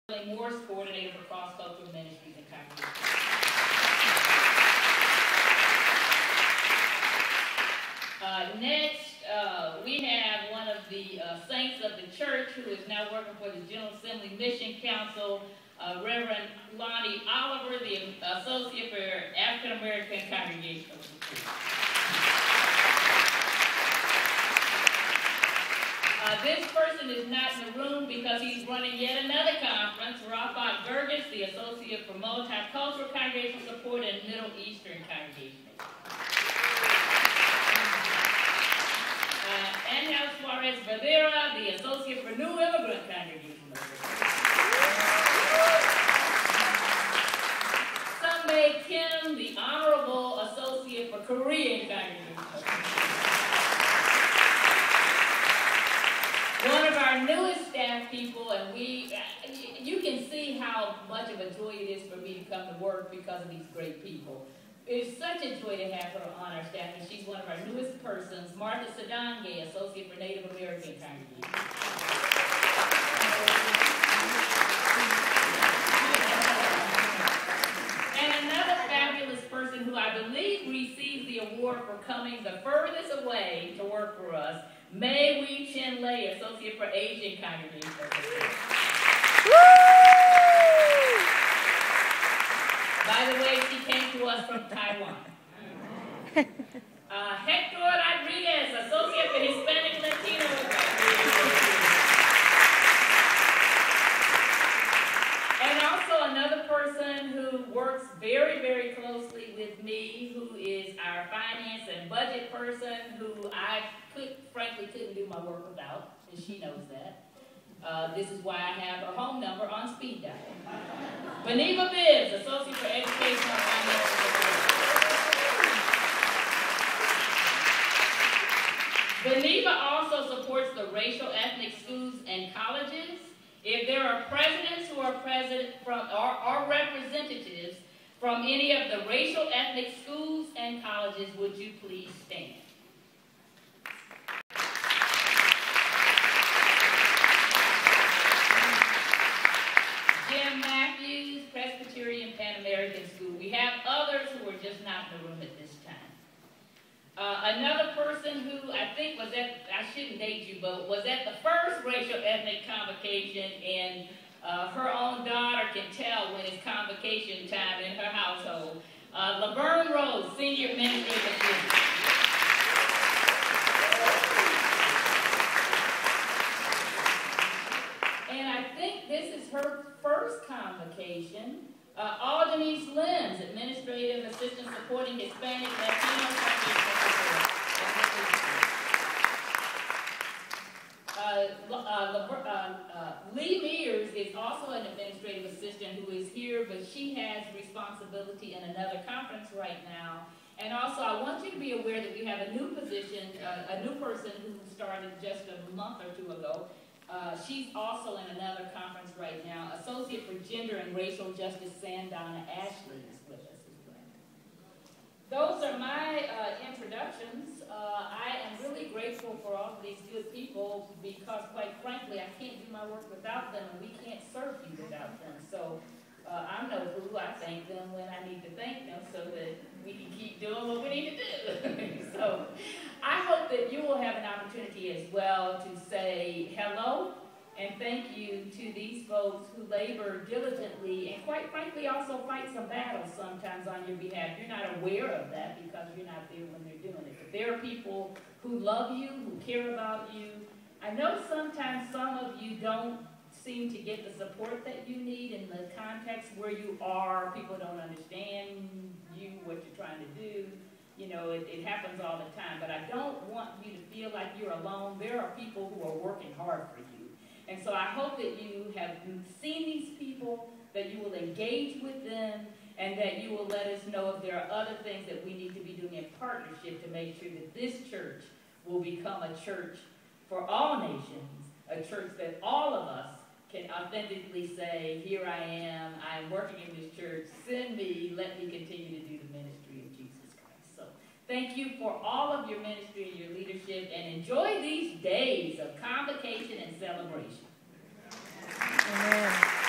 Morris, coordinator for cross-cultural ministries and congregations. Next, we have one of the saints of the church who is now working for the General Assembly Mission Council, Reverend Lonnie Oliver, the Associate for African American Congregational Support. This person is not in the room because he's running yet another conference. Rafat Gerges, the Associate for Multicultural Congregational Support and Middle Eastern Congregational. Angel Suarez Valera, the Associate for New Immigrant Congregational Support. Sunbae Kim, the Honorable Associate for Korean Congregational Support. One of our newest staff people, and you can see how much of a joy it is for me to come to work because of these great people. It's such a joy to have her on our staff, and she's one of our newest persons, Martha Sadange, Associate for Native American Congregation. And another fabulous person who I believe received the award for coming the furthest away to work for us, May Wee Chin Lei, Associate for Asian Congregation. By the way, she came to us from Taiwan. Hector Rodriguez, Associate for Hispanic Latino. And also another person who works very, very closely with me, who is our finance and budget person, who I frankly couldn't do my work without, and she knows that. This is why I have her home number on speed dial. Beneva Bibbs, Associate for Educational and Financial Support. Beneva also supports the racial ethnic schools and colleges. If there are presidents who are present from or representatives from any of the racial ethnic schools and colleges, would you please stand? Jim Matthews, Presbyterian Pan American School. We have others who are just not in the room at this time. Another person who I think was at, I shouldn't date you, but was at the first racial ethnic convocation, and her own daughter can tell when it's convocation time in her household. Laverne Rose, Senior Administrative Assistant. And I think this is her first convocation. Aldenise Limbs, Administrative Assistant supporting Hispanic Latino Congregational support. Lee Mears is also an administrative assistant who is here, but she has responsibility in another conference right now. And also, I want you to be aware that we have a new position, a new person who started just a month or two ago. She's also in another conference right now. Associate for Gender and Racial Justice, Sandonna Ashley is with us as well. Those are my introductions. I am really grateful for all of these good people because, quite frankly, I can't do my work without them, and we can't serve you without them. So I know who I thank them when I need to thank them so that we can keep doing what we need to do. So I hope that you will have an opportunity as well to say hello and thank you to these folks who labor diligently and, quite frankly, also fight some battles sometimes on your behalf. You're not aware of that because you're not there when they're doing it. But there are people who love you, who care about you. I know sometimes some of you don't seem to get the support that you need in the context where you are. People don't understand you, what you're trying to do. You know, it happens all the time. But I don't want you to feel like you're alone. There are people who are working hard for you. And so I hope that you have seen these people, that you will engage with them, and that you will let us know if there are other things that we need to be doing in partnership to make sure that this church will become a church for all nations, a church that all of us can authentically say, here I am, I'm working in this church, send me, let me continue to do the ministry of Jesus Christ. So thank you for all of your ministry and your leadership, and enjoy these days of convocation and celebration. Amen.